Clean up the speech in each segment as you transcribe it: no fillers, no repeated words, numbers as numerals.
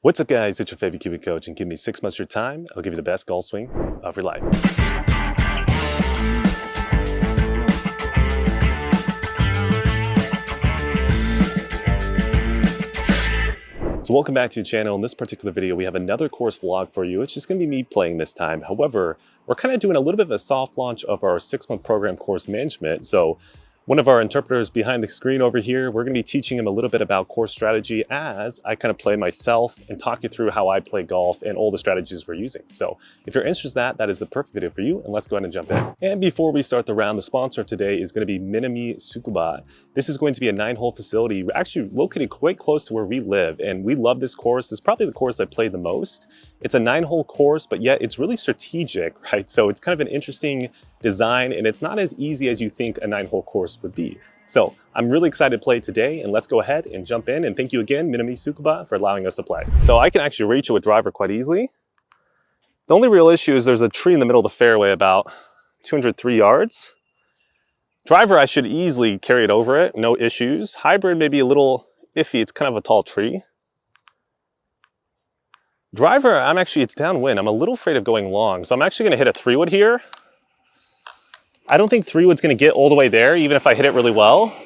What's up guys, it's your favorite Kiwi coach, and give me 6 months of your time, I'll give you the best golf swing of your life. So welcome back to the channel. In this particular video, we have another course vlog for you. It's just gonna be me playing this time. However, we're kind of doing a little bit of a soft launch of our 6-month program course management. So one of our interpreters behind the screen over here, we're gonna be teaching him a little bit about course strategy as I kind of play myself and talk you through how I play golf and all the strategies we're using. So if you're interested in that, that is the perfect video for you, and let's go ahead and jump in. And before we start the round, the sponsor of today is gonna be Minami Tsukuba. This is going to be a 9-hole facility, actually located quite close to where we live, and we love this course. It's probably the course I play the most. It's a 9-hole course, but yet it's really strategic, right? So it's kind of an interesting design, and it's not as easy as you think a 9-hole course would be. So I'm really excited to play today, and let's go ahead and jump in. And thank you again, Minami Tsukuba, for allowing us to play. So I can actually reach it with driver quite easily. The only real issue is there's a tree in the middle of the fairway about 203 yards. Driver, I should easily carry it over it, no issues. Hybrid may be a little iffy, it's kind of a tall tree. Driver, it's downwind. I'm a little afraid of going long, so I'm actually gonna hit a 3-wood here. I don't think 3-wood's gonna get all the way there, even if I hit it really well.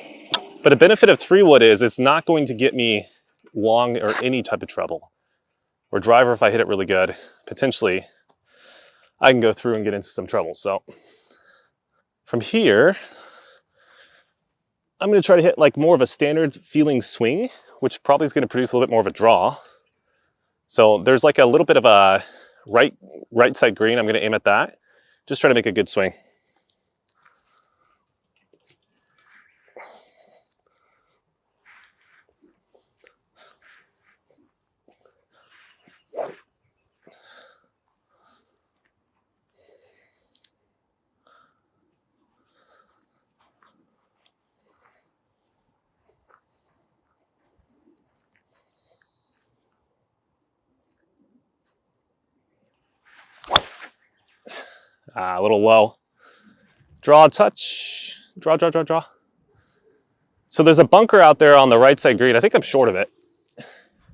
But the benefit of 3-wood is it's not going to get me long or any type of trouble. Or driver, if I hit it really good, potentially I can go through and get into some trouble. So from here, I'm gonna try to hit like more of a standard feeling swing, which probably is gonna produce a little bit more of a draw. So there's like a little bit of a right side green. I'm gonna aim at that. Just try to make a good swing. A little low. Draw, touch, draw. So there's a bunker out there on the right side green. I think I'm short of it.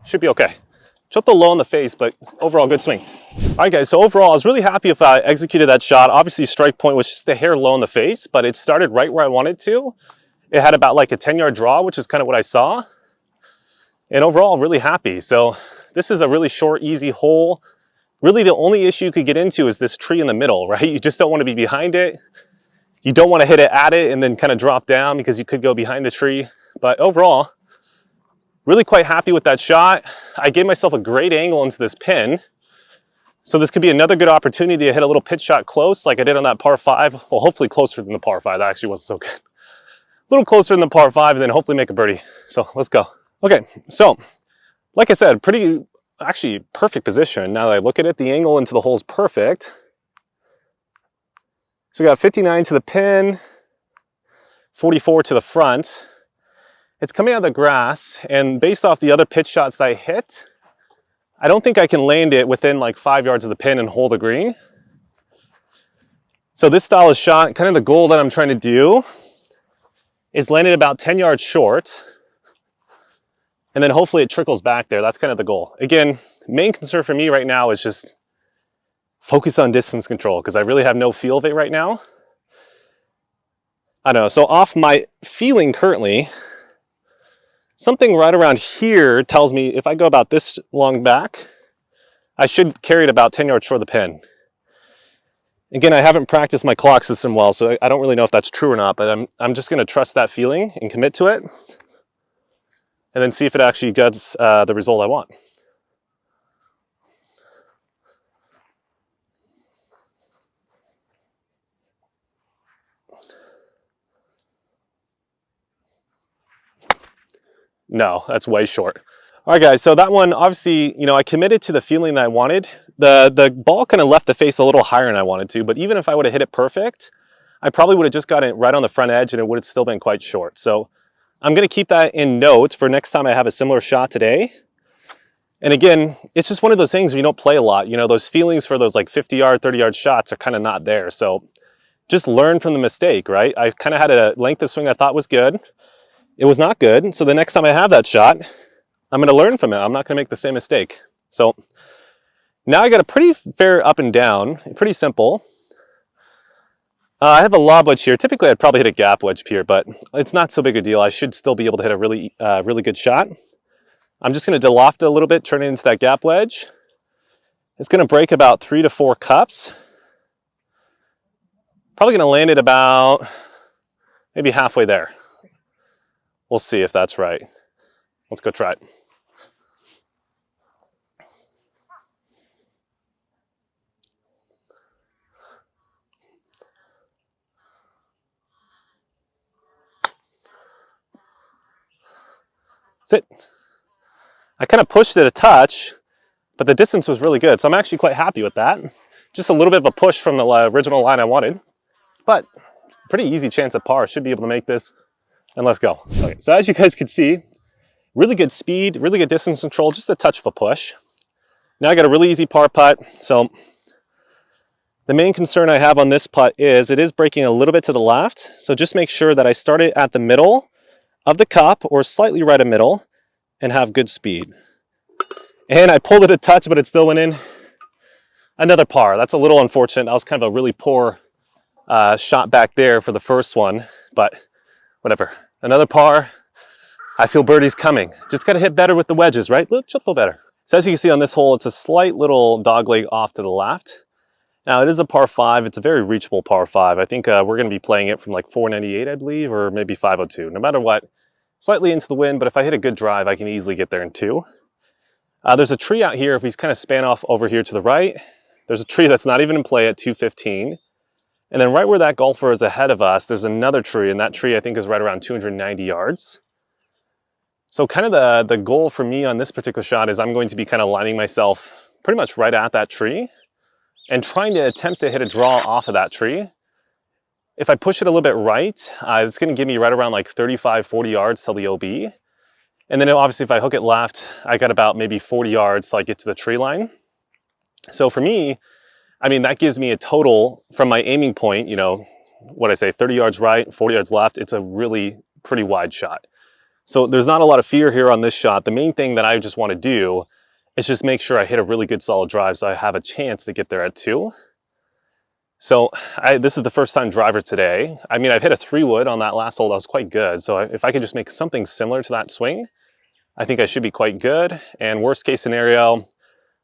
Should be okay. Just a low in the face, but overall good swing. All right guys, so overall I was really happy if I executed that shot. Obviously strike point was just a hair low in the face, but it started right where I wanted to. It had about like a 10-yard draw, which is kind of what I saw. And overall, I'm really happy. So this is a really short, easy hole. Really, the only issue you could get into is this tree in the middle, right? You just don't want to be behind it. You don't want to hit it at it and then kind of drop down because you could go behind the tree. But overall, really quite happy with that shot. I gave myself a great angle into this pin. So this could be another good opportunity to hit a little pitch shot close like I did on that par 5. Well, hopefully closer than the par 5. That actually wasn't so good. A little closer than the par 5 and then hopefully make a birdie. So let's go. Okay, so like I said, actually perfect position. Now that I look at it, the angle into the hole is perfect. So we got 59 to the pin, 44 to the front. It's coming out of the grass, and based off the other pitch shots that I hit, I don't think I can land it within like 5 yards of the pin and hold the green. So this style of shot, kind of the goal that I'm trying to do is land it about 10 yards short. And then hopefully it trickles back there. That's kind of the goal. Again, main concern for me right now is just focus on distance control because I really have no feel of it right now. I don't know. So off my feeling currently, something right around here tells me if I go about this long back, I should carry it about 10 yards short of the pin. Again, I haven't practiced my clock system well, so I don't really know if that's true or not, but I'm just going to trust that feeling and commit to it. And then see if it actually gets the result I want. No, that's way short. All right, guys, so that one, obviously, I committed to the feeling that I wanted. The ball kind of left the face a little higher than I wanted to, but even if I would have hit it perfect, I probably would have just got it right on the front edge and it would have still been quite short. So I'm gonna keep that in note for next time I have a similar shot today. And again, it's just one of those things where you don't play a lot. Those feelings for those like 50-yard, 30-yard shots are kind of not there. So just learn from the mistake, right? I kind of had a length of swing I thought was good. It was not good. So the next time I have that shot, I'm going to learn from it. I'm not going to make the same mistake. So now I got a pretty fair up and down, pretty simple. I have a lob wedge here. Typically I'd probably hit a gap wedge here, but it's not so big a deal. I should still be able to hit a really good shot. I'm just going to deloft it a little bit, turn it into that gap wedge. It's going to break about 3 to 4 cups. Probably going to land it about maybe halfway there. We'll see if that's right. Let's go try it. That's it. I kind of pushed it a touch, but the distance was really good. So I'm actually quite happy with that. Just a little bit of a push from the original line I wanted, but pretty easy chance at par. Should be able to make this, and let's go. Okay, so as you guys can see, really good speed, really good distance control, just a touch of a push. Now I got a really easy par putt. So the main concern I have on this putt is it is breaking a little bit to the left. So just make sure that I start it at the middle of the cup or slightly right of middle and have good speed. And I pulled it a touch, but it still went in. Another par. That's a little unfortunate. That was kind of a really poor shot back there for the first one, but whatever. Another par. I feel birdie's coming. Just got to hit better with the wedges, right? Just a little better. So as you can see on this hole, it's a slight little dogleg off to the left. Now it is a par 5. It's a very reachable par 5. I think we're going to be playing it from like 498, I believe, or maybe 502. No matter what, slightly into the wind, but if I hit a good drive, I can easily get there in 2. There's a tree out here. If we kind of span off over here to the right, there's a tree that's not even in play at 215. And then right where that golfer is ahead of us, there's another tree, and that tree I think is right around 290 yards. So kind of the goal for me on this particular shot is I'm going to be kind of lining myself pretty much right at that tree and trying to attempt to hit a draw off of that tree. If I push it a little bit right, it's going to give me right around like 35, 40 yards till the OB. And then obviously if I hook it left, I got about maybe 40 yards till I get to the tree line. So for me, I mean, that gives me a total from my aiming point, you know, what I say, 30 yards right, 40 yards left. It's a really pretty wide shot. So there's not a lot of fear here on this shot. The main thing that I just want to do is just make sure I hit a really good solid drive so I have a chance to get there at 2. So this is the first time driver today. I mean, I've hit a 3-wood on that last hole. That was quite good. So if I could just make something similar to that swing, I think I should be quite good. And worst case scenario,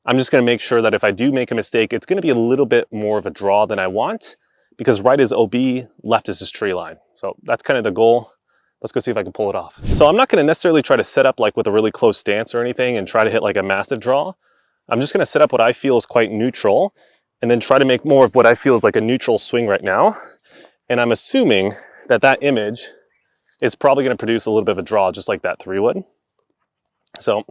I'm just going to make sure that if I do make a mistake, it's going to be a little bit more of a draw than I want, because right is OB, left is this tree line. So that's kind of the goal. Let's go see if I can pull it off. So I'm not going to necessarily try to set up like with a really close stance or anything and try to hit like a massive draw. I'm just going to set up what I feel is quite neutral and then try to make more of what I feel is like a neutral swing right now. And I'm assuming that that image is probably going to produce a little bit of a draw, just like that 3-wood. So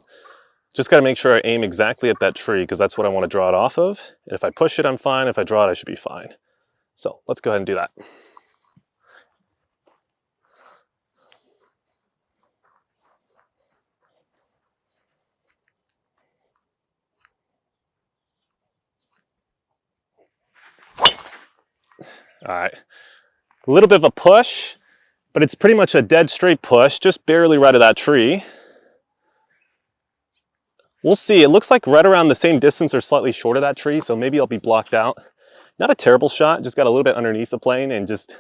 just got to make sure I aim exactly at that tree, because that's what I want to draw it off of. And if I push it, I'm fine. If I draw it, I should be fine. So let's go ahead and do that. All right, a little bit of a push, but it's pretty much a dead straight push, just barely right of that tree. We'll see. It looks like right around the same distance or slightly short of that tree, so maybe I'll be blocked out. Not a terrible shot, just got a little bit underneath the plane and just,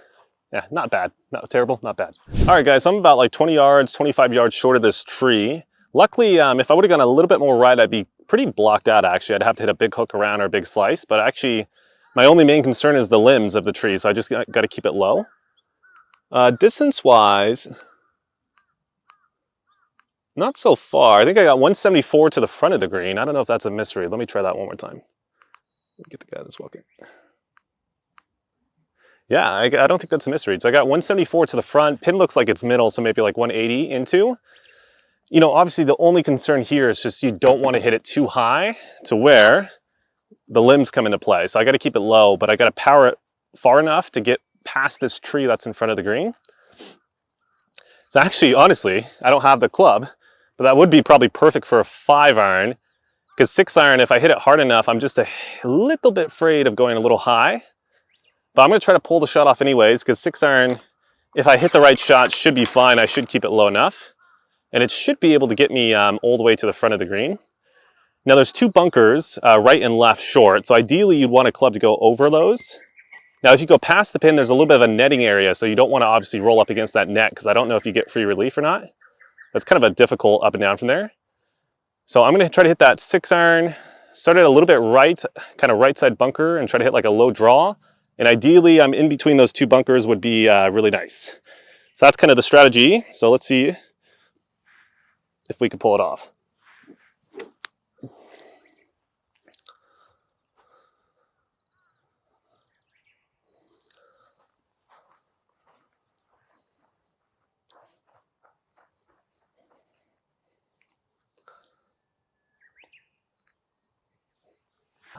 yeah, not bad. Not terrible, not bad. All right, guys, I'm about like 20 yards, 25 yards short of this tree. Luckily, if I would have gone a little bit more right, I'd be pretty blocked out, actually. I'd have to hit a big hook around or a big slice, but actually, my only main concern is the limbs of the tree, so I just got to keep it low. Distance-wise, not so far. I think I got 174 to the front of the green. I don't know if that's a mystery. Let me try that one more time. Get the guy that's walking. Yeah, I don't think that's a mystery. So I got 174 to the front. Pin looks like it's middle, so maybe like 180 into. You know, obviously the only concern here is just you don't want to hit it too high to where the limbs come into play. So I got to keep it low, but I got to power it far enough to get past this tree that's in front of the green. So actually, honestly, I don't have the club, but that would be probably perfect for a 5-iron, because 6-iron, if I hit it hard enough, I'm just a little bit afraid of going a little high. But I'm going to try to pull the shot off anyways, because 6-iron, if I hit the right shot, should be fine. I should keep it low enough. And it should be able to get me all the way to the front of the green. Now there's two bunkers, right and left short. So ideally you'd want a club to go over those. Now if you go past the pin, there's a little bit of a netting area. So you don't want to obviously roll up against that net because I don't know if you get free relief or not. It's kind of a difficult up and down from there. So I'm going to try to hit that 6-iron, start it a little bit right, kind of right side bunker, and try to hit like a low draw. And ideally I'm in between those two bunkers would be really nice. So that's kind of the strategy. So let's see if we can pull it off.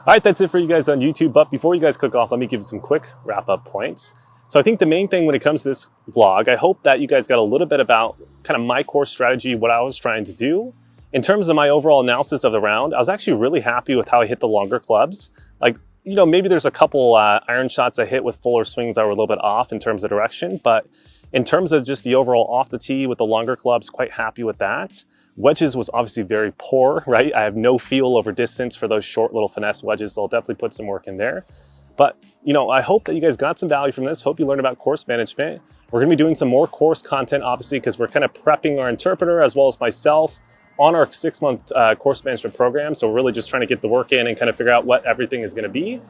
All right, that's it for you guys on YouTube. But before you guys click off, let me give you some quick wrap-up points. So I think the main thing when it comes to this vlog, I hope that you guys got a little bit about kind of my course strategy, what I was trying to do. In terms of my overall analysis of the round, I was actually really happy with how I hit the longer clubs. Like, you know, maybe there's a couple iron shots I hit with fuller swings that were a little bit off in terms of direction, but in terms of just the overall off the tee with the longer clubs, quite happy with that. Wedges was obviously very poor, right? I have no feel over distance for those short little finesse wedges, so I'll definitely put some work in there. But, you know, I hope that you guys got some value from this. Hope you learned about course management. We're gonna be doing some more course content, obviously, because we're kind of prepping our interpreter as well as myself on our 6-month course management program. So we're really just trying to get the work in and kind of figure out what everything is gonna be.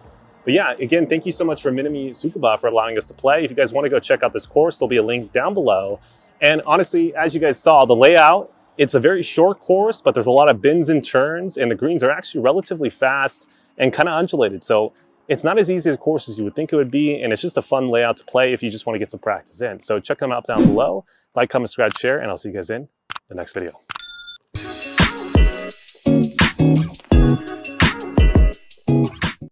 But yeah, again, thank you so much for Minami Tsukuba for allowing us to play. If you guys wanna go check out this course, there'll be a link down below. And honestly, as you guys saw, the layout, it's a very short course, but there's a lot of bends and turns, and the greens are actually relatively fast and kind of undulated. So it's not as easy a course as you would think it would be, and it's just a fun layout to play if you just want to get some practice in. So check them out down below. Like, comment, subscribe, share, and I'll see you guys in the next video.